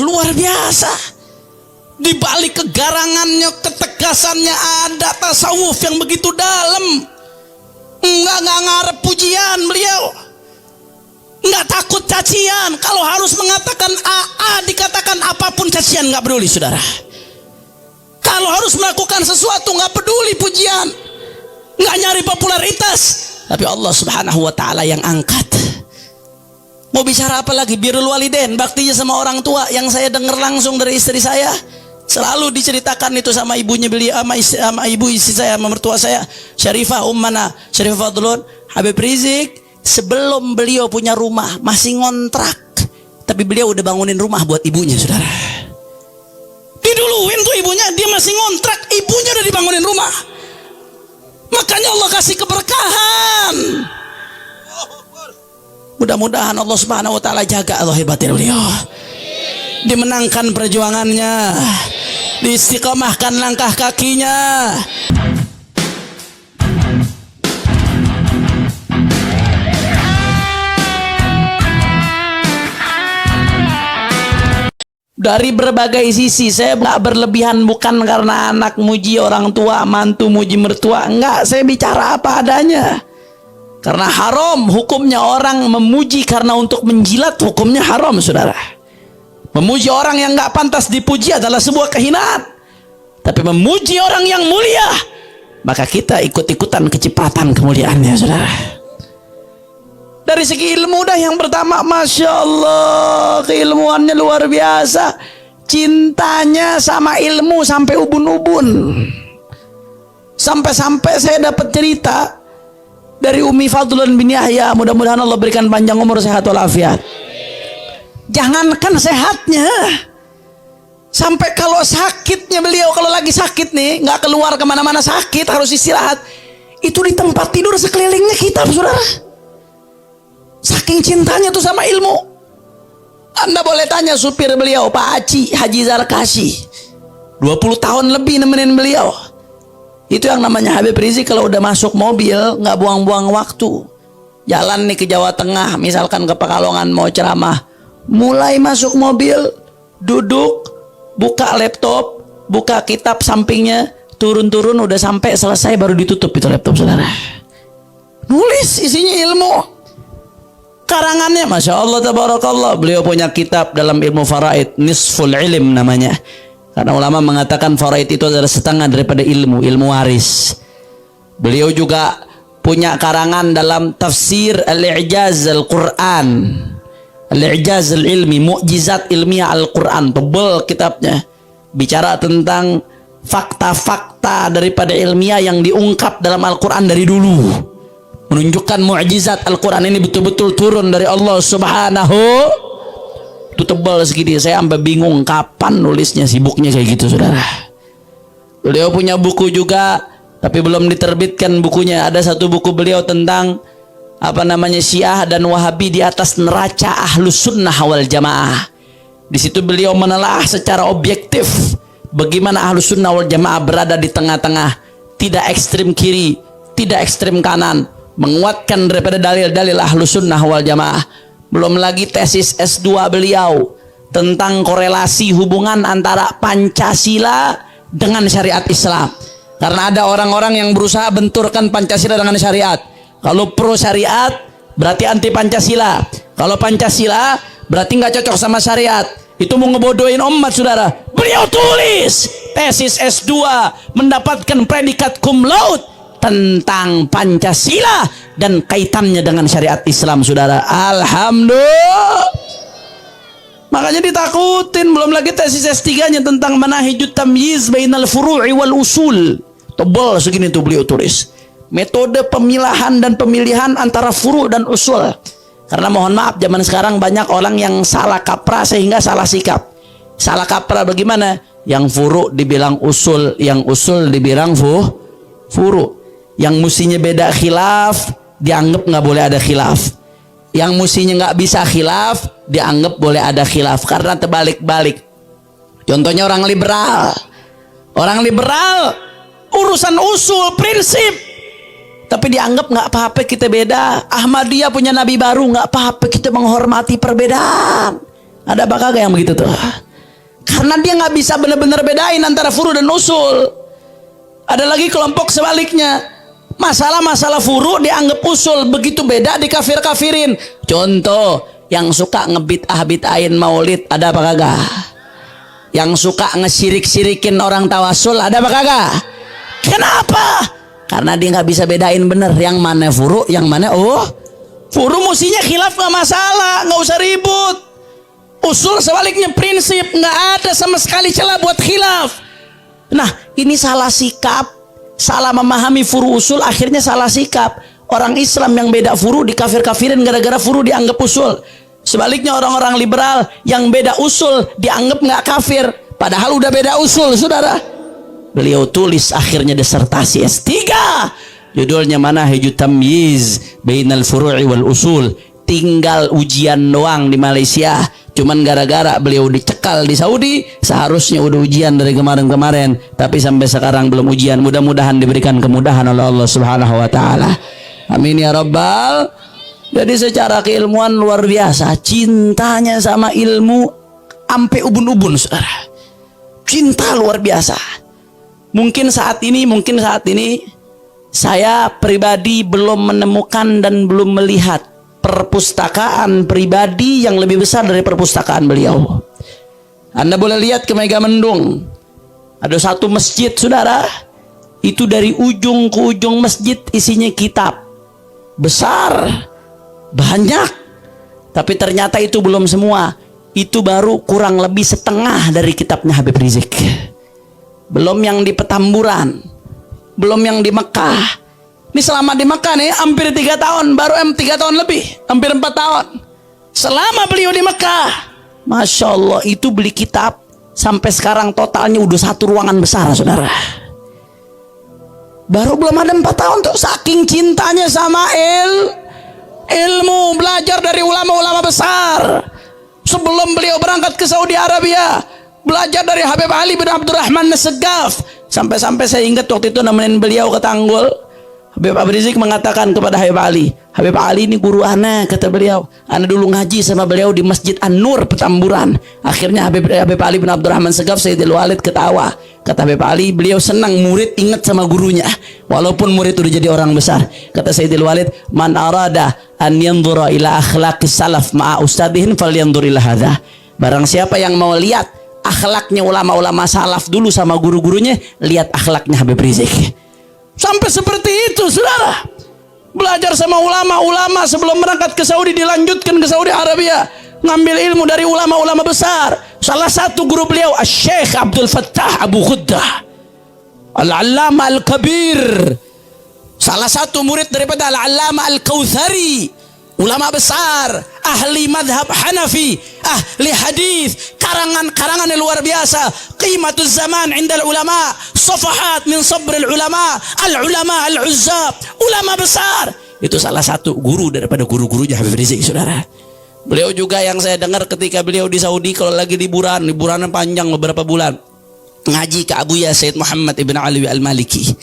luar biasa. Di balik kegarangannya, ketegasannya ada tasawuf yang begitu dalam. Enggak ngarep pujian beliau, enggak takut cacian. Kalau harus mengatakan AA, dikatakan apapun cacian enggak peduli, saudara. Kalau harus melakukan sesuatu enggak peduli pujian, enggak nyari popularitas. Tapi Allah Subhanahu wa taala yang angkat. Mau bicara apa lagi? Birrul walidain, baktinya sama orang tua, yang saya dengar langsung dari istri saya. Selalu diceritakan itu sama ibunya beliau, sama ibu istri saya, sama mertua saya, Syarifah Ummana, Syarifah Fadlun. Habib Rizik sebelum beliau punya rumah masih ngontrak, tapi beliau udah bangunin rumah buat ibunya, saudara. Diduluin tuh ibunya, dia masih ngontrak, ibunya udah dibangunin rumah. Makanya Allah kasih keberkahan. Mudah-mudahan Allah Subhanahu wa taala jaga Allah hebatin beliau, dimenangkan perjuangannya, diistiqomahkan langkah kakinya. Dari berbagai sisi, saya nggak berlebihan, bukan karena anak muji orang tua, mantu muji mertua, enggak. Saya bicara apa adanya. Karena haram hukumnya orang memuji karena untuk menjilat, hukumnya haram, saudara. Memuji orang yang nggak pantas dipuji adalah sebuah kehinaan. Tapi memuji orang yang mulia, maka kita ikut-ikutan kecepatan kemuliaannya, saudara. Dari segi ilmu dah yang pertama, Masya Allah, keilmuannya luar biasa. Cintanya sama ilmu sampai ubun-ubun. Sampai-sampai saya dapat cerita dari Umi Fadlun bin Yahya, mudah-mudahan Allah berikan panjang umur, sehat walafiat. Jangankan sehatnya, sampai kalau sakitnya beliau, kalau lagi sakit nih, nggak keluar kemana-mana, sakit harus istirahat, itu di tempat tidur sekelilingnya kitab, saudara. Saking cintanya tuh sama ilmu. Anda boleh tanya supir beliau, Pak Haji Zarkashi, 20 tahun lebih nemenin beliau. Itu yang namanya Habib Rizik. Kalau udah masuk mobil nggak buang-buang waktu. Jalan nih ke Jawa Tengah, misalkan ke Pekalongan mau ceramah, mulai masuk mobil, duduk, buka laptop, buka kitab sampingnya, turun-turun, udah sampai selesai baru ditutup itu laptop, saudara. Nulis isinya ilmu. Karangannya Masya Allah tabarakallah. Beliau punya kitab dalam ilmu faraid, Nisful Ilm namanya. Karena ulama mengatakan faraid itu adalah setengah daripada ilmu, ilmu waris. Beliau juga punya karangan dalam tafsir Al-I'jaz Al-Quran, Al-I'jaz Al-Ilmi, Mu'jizat Ilmiah Al-Quran. Tebal kitabnya, bicara tentang fakta-fakta daripada ilmiah yang diungkap dalam Al-Quran dari dulu, menunjukkan mu'jizat Al-Quran ini betul-betul turun dari Allah Subhanahu. Itu tebal segini, saya sampai bingung kapan nulisnya, sibuknya kayak gitu, saudara. Beliau punya buku juga, tapi belum diterbitkan bukunya. Ada satu buku beliau tentang apa namanya, Syiah dan Wahabi di atas neraca Ahlus Sunnah wal Jamaah. Di situ beliau menelaah secara objektif bagaimana Ahlus Sunnah wal Jamaah berada di tengah-tengah, tidak ekstrim kiri, tidak ekstrim kanan, menguatkan daripada dalil-dalil Ahlus Sunnah wal Jamaah. Belum lagi tesis S2 beliau tentang korelasi hubungan antara Pancasila dengan syariat Islam. Karena ada orang-orang yang berusaha benturkan Pancasila dengan syariat. Kalau pro syariat berarti anti Pancasila. Kalau Pancasila berarti nggak cocok sama syariat. Itu mau ngebodohin umat, saudara. Beliau tulis tesis S2, mendapatkan predikat cum laude tentang Pancasila dan kaitannya dengan syariat Islam, saudara. Alhamdulillah. Makanya ditakutin. Belum lagi tesis S3-nya tentang manahijut tamyiz bainal furu'i wal usul. Tebal segini tuh beliau tulis. Metode pemilahan dan pemilihan antara furu' dan usul. Karena mohon maaf, zaman sekarang banyak orang yang salah kaprah sehingga salah sikap. Salah kaprah bagaimana? Yang furu' dibilang usul, yang usul dibilang furu'. Yang mestinya beda khilaf dianggap nggak boleh ada khilaf, yang mestinya nggak bisa khilaf dianggap boleh ada khilaf, karena terbalik-balik. Contohnya orang liberal urusan usul prinsip, tapi dianggap nggak apa-apa kita beda. Ahmadiyah punya nabi baru, nggak apa-apa kita menghormati perbedaan. Ada apa kagak yang begitu tuh? Karena dia nggak bisa benar-benar bedain antara furu dan usul. Ada lagi kelompok sebaliknya, masalah-masalah furu dianggap usul, begitu beda dikafir-kafirin. Contoh, yang suka ngebid'ah-bid'ahin maulid ada apa kagak? Yang suka ngesirik-sirikin orang tawasul ada apa kagak? Kenapa? Karena dia nggak bisa bedain bener yang mana furu, yang mana furu mestinya khilaf nggak masalah, nggak usah ribut. Usul sebaliknya prinsip, nggak ada sama sekali celah buat khilaf. Nah, ini salah sikap, salah memahami furu usul, akhirnya salah sikap. Orang Islam yang beda furu dikafir-kafirin gara-gara furu dianggap usul. Sebaliknya orang-orang liberal yang beda usul dianggap nggak kafir, padahal udah beda usul, saudara. Beliau tulis akhirnya disertasi S3, judulnya Manahijut Tamyiz Bainal Furu'i wal Usul. Tinggal ujian doang di Malaysia, cuman gara-gara beliau dicekal di Saudi, seharusnya udah ujian dari kemarin-kemarin, tapi sampai sekarang belum ujian. Mudah-mudahan diberikan kemudahan oleh Allah Subhanahu wa taala. Amin ya rabbal. Jadi secara keilmuan luar biasa, cintanya sama ilmu ampe ubun-ubun, saudara. Cinta luar biasa. Mungkin saat ini saya pribadi belum menemukan dan belum melihat perpustakaan pribadi yang lebih besar dari perpustakaan beliau. Anda boleh lihat ke Megamendung, ada satu masjid, saudara, itu dari ujung ke ujung masjid isinya kitab besar, banyak. Tapi ternyata itu belum semua, itu baru kurang lebih setengah dari kitabnya Habib Rizik. Belum yang di Petamburan, belum yang di Mekah. Ini selama di Mekah nih hampir 3 tahun, baru 3 tahun lebih, hampir 4 tahun. Selama beliau di Mekah, Masya Allah, itu beli kitab sampai sekarang totalnya udah 1 ruangan besar, saudara. Baru belum ada 4 tahun tuh, saking cintanya sama ilmu, belajar dari ulama-ulama besar. Sebelum beliau berangkat ke Saudi Arabia, belajar dari Habib Ali bin Abdurrahman As-Saggaf. Sampai-sampai saya ingat waktu itu nemenin beliau ke Tanggul, Habib Rizik mengatakan kepada Habib Ali ini guru ana, kata beliau. Ana dulu ngaji sama beliau di Masjid An-Nur Petamburan. Akhirnya Habib Ali bin Abdurrahman As-Saggaf, Sayyidil Walid ketawa. Kata Habib Ali, beliau senang murid ingat sama gurunya, walaupun murid udah jadi orang besar. Kata Sayyidil Walid, man arada an yanzura ila akhlaqis salaf ma'a ustadihin falyanzur ila hadha. Barang siapa yang mau lihat akhlaknya ulama-ulama salaf dulu sama guru-gurunya, lihat akhlaknya Habib Rizik. Sampai seperti itu, saudara. Belajar sama ulama-ulama sebelum berangkat ke Saudi, dilanjutkan ke Saudi Arabia, ngambil ilmu dari ulama-ulama besar. Salah satu guru beliau Syekh Abdul Fattah Abu Khuddah Al-Allama Al-Kabir. Salah satu murid daripada Al-Allama Al-Kautsari, ulama besar, ahli madhab Hanafi, ahli hadis, karangan-karangan yang luar biasa. Qimatuz zaman indal ulama, safahat min sabril ulama, al-ulama al-uzzab, ulama besar. Itu salah satu guru daripada guru-gurunya Habib Rizik, saudara. Beliau juga yang saya dengar ketika beliau di Saudi, kalau lagi liburan panjang beberapa bulan, ngaji ke Abuya Sayyid Muhammad ibn Ali al-Maliki.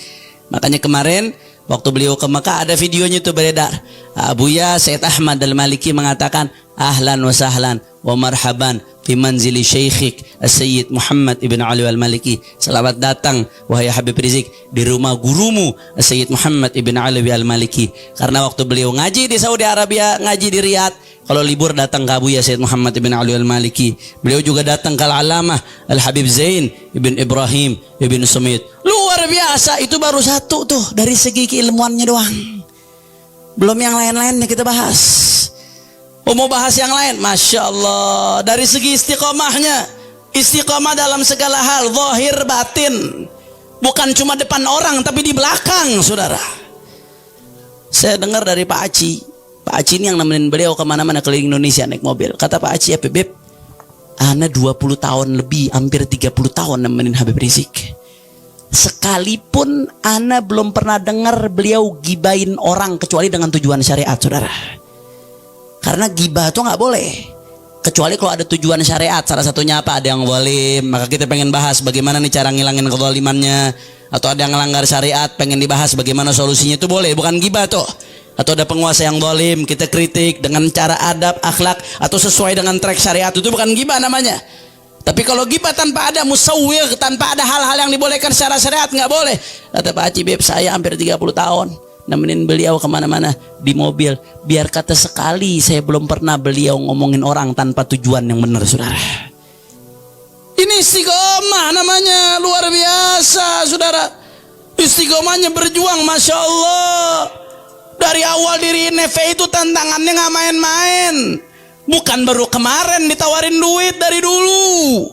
Makanya kemarin waktu beliau ke Mekah ada videonya itu beredar. Abuya Sayyid Ahmad al-Maliki mengatakan, ahlan wa sahlan wa marhaban fi manzili syekhik Sayyid Muhammad ibn Ali al-Maliki. Selamat datang wahai Habib Rizik di rumah gurumu Sayyid Muhammad ibn Ali al-Maliki. Karena waktu beliau ngaji di Saudi Arabia, ngaji di Riyadh, kalau libur datang ke Abuya Sayyid Muhammad ibn Ali al-Maliki. Beliau juga datang ke Al-Alamah Al-Habib Zain ibn Ibrahim ibn Sumit. Luar biasa. Itu baru satu tuh dari segi keilmuannya doang, belum yang lain-lainnya kita bahas. Mau bahas yang lain, Masya Allah, dari segi istiqomahnya, istiqomah dalam segala hal, zahir batin, bukan cuma depan orang tapi di belakang, saudara. Saya dengar dari Pak Aci ini yang nemenin beliau kemana-mana keliling Indonesia naik mobil. Kata Pak Aci, ya Beb, ana 20 tahun lebih, hampir 30 tahun nemenin Habib Rizik. Sekalipun ana belum pernah dengar beliau gibain orang kecuali dengan tujuan syariat, saudara. Karena gibah itu nggak boleh kecuali kalau ada tujuan syariat. Salah satunya apa? Ada yang zalim, maka kita pengen bahas bagaimana nih cara ngilangin kezalimannya. Atau ada yang ngelanggar syariat, pengen dibahas bagaimana solusinya, itu boleh, bukan gibah tuh. Atau ada penguasa yang zalim, kita kritik dengan cara adab, akhlak, atau sesuai dengan track syariat, itu bukan gibah namanya. Tapi kalau gibah tanpa ada musawwir, tanpa ada hal-hal yang dibolehkan secara syariat, nggak boleh. Kata Pak Haji, Beb, saya hampir 30 tahun nemenin beliau kemana-mana di mobil. Biar kata sekali saya belum pernah beliau ngomongin orang tanpa tujuan yang benar, saudara. Ini istiqomah namanya, luar biasa, saudara. Istiqomahnya berjuang, Masya Allah. Dari awal diri FPI itu tantangannya nggak main-main. Bukan baru kemarin ditawarin duit, dari dulu.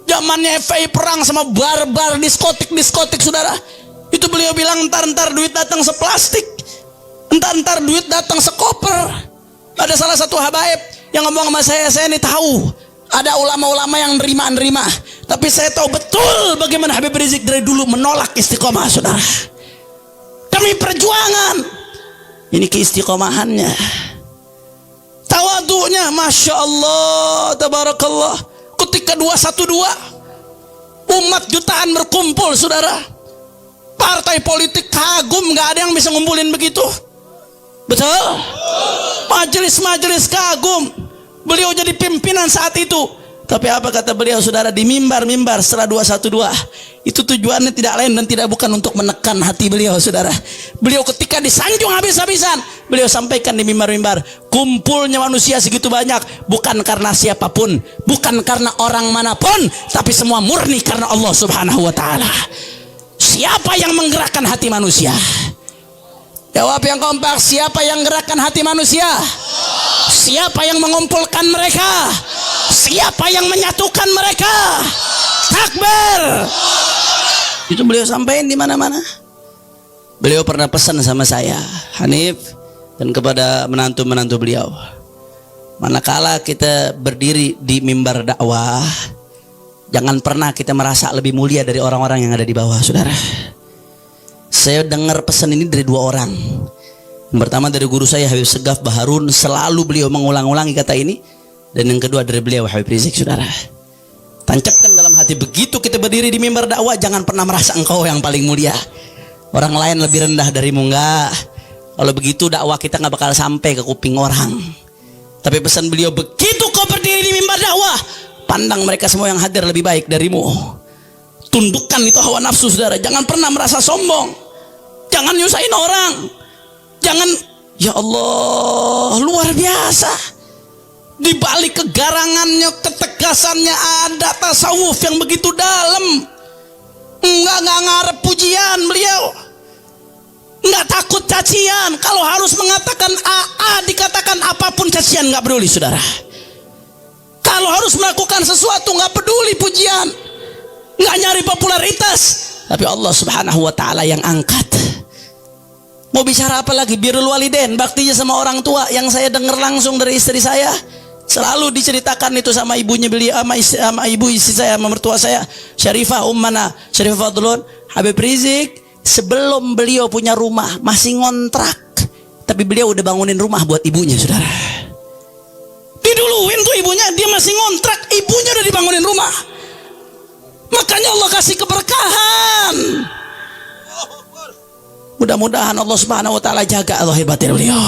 Zamannya FPI perang sama barbar diskotik, saudara. Itu beliau bilang, entar duit datang seplastik, entar duit datang sekoper. Ada salah satu habaib yang ngomong sama saya ini tahu ada ulama-ulama yang nerima, tapi saya tahu betul bagaimana Habib Rizik dari dulu menolak istiqomah, saudara. Demi perjuangan. Ini keistiqomahannya, tawadunya, Masya Allah, tabarakallah. Ketika 212 umat jutaan berkumpul, saudara, partai politik kagum, nggak ada yang bisa ngumpulin begitu. Betul? Majelis-majelis kagum. Beliau jadi pimpinan saat itu. Tapi apa kata beliau, saudara, di mimbar-mimbar setelah 212? Itu tujuannya tidak lain dan tidak bukan untuk menekan hati beliau, saudara. Beliau ketika disanjung habis-habisan, beliau sampaikan di mimbar-mimbar, kumpulnya manusia segitu banyak bukan karena siapapun, bukan karena orang manapun, tapi semua murni karena Allah Subhanahu wa ta'ala. Siapa yang menggerakkan hati manusia? Jawab yang kompak, siapa yang menggerakkan hati manusia? Siapa yang mengumpulkan mereka? Siapa yang menyatukan mereka? Takbir. Itu beliau sampaikan di mana-mana. Beliau pernah pesan sama saya, Hanif, dan kepada menantu-menantu beliau, manakala kita berdiri di mimbar dakwah, jangan pernah kita merasa lebih mulia dari orang-orang yang ada di bawah, saudara. Saya dengar pesan ini dari dua orang. Yang pertama dari guru saya Habib Segaf Baharun, selalu beliau mengulang-ulangi kata ini. Dan yang kedua dari beliau Habib Rizik, saudara. Tancapkan dalam hati, begitu kita berdiri di mimbar dakwah, jangan pernah merasa engkau yang paling mulia, orang lain lebih rendah darimu, enggak. Kalau begitu dakwah kita nggak bakal sampai ke kuping orang. Tapi pesan beliau, begitu kau berdiri di mimbar dakwah, pandang mereka semua yang hadir lebih baik darimu. Tundukkan itu hawa nafsu, saudara. Jangan pernah merasa sombong, jangan nyusahin orang, jangan. Ya Allah, luar biasa. Di balik kegarangannya, ketegasannya ada tasawuf yang begitu dalam. Enggak ngarep pujian beliau, enggak takut cacian. Kalau harus mengatakan AA, dikatakan apapun cacian, enggak peduli, saudara. Kalau harus melakukan sesuatu, enggak peduli pujian, enggak nyari popularitas, tapi Allah Subhanahu wa ta'ala yang angkat. Mau bicara apa lagi? Birrul walidain, baktinya sama orang tua, yang saya dengar langsung dari istri saya. Selalu diceritakan itu sama ibunya beliau, sama ibu istri saya, sama mertua saya, Syarifah Ummana, Syarifah Fadlun. Habib Rizik sebelum beliau punya rumah masih ngontrak, tapi beliau udah bangunin rumah buat ibunya, saudara. Diduluin tuh ibunya, dia masih ngontrak, ibunya udah dibangunin rumah. Makanya Allah kasih keberkahan. Mudah-mudahan Allah Subhanahu wa ta'ala jaga Allah hebatin beliau,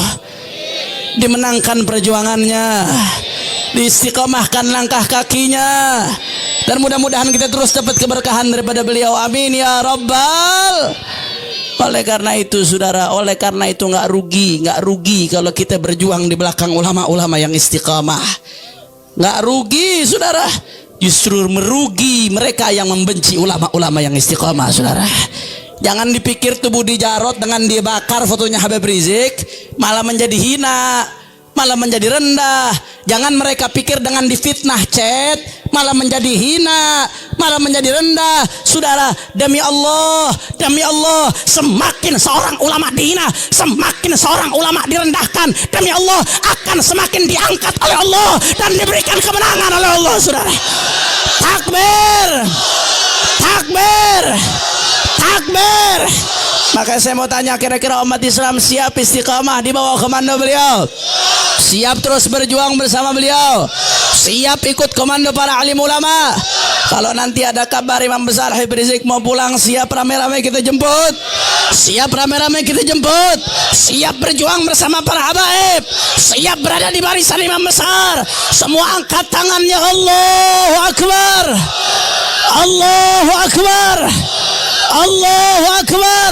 dimenangkan perjuangannya, diistiqomahkan langkah kakinya, dan mudah-mudahan kita terus dapat keberkahan daripada beliau. Amin ya Rabbal. Oleh karena itu, saudara, oleh karena itu nggak rugi kalau kita berjuang di belakang ulama-ulama yang istiqamah. Nggak rugi, saudara. Justru merugi mereka yang membenci ulama-ulama yang istiqamah, saudara. Jangan dipikir tuh Budi Jarot dengan dia bakar fotonya Habib Rizik malah menjadi hina, malah menjadi rendah. Jangan mereka pikir dengan difitnah chat malah menjadi hina, malah menjadi rendah. Saudara, demi Allah, semakin seorang ulama dihina, semakin seorang ulama direndahkan, demi Allah akan semakin diangkat oleh Allah dan diberikan kemenangan oleh Allah, saudara. Takbir, takbir, takbir. Maka saya mau tanya, kira-kira umat Islam siap istiqamah di bawah komando beliau? Siap terus berjuang bersama beliau? Siap ikut komando para alim ulama? Kalau nanti ada kabar Imam besar Habib Rizik mau pulang, siap rame-rame kita jemput? Siap rame-rame kita jemput. Siap berjuang bersama para habaib. Siap berada di barisan imam besar. Semua angkat tangannya. Allahu Akbar. Allahu Akbar. Allahu Akbar.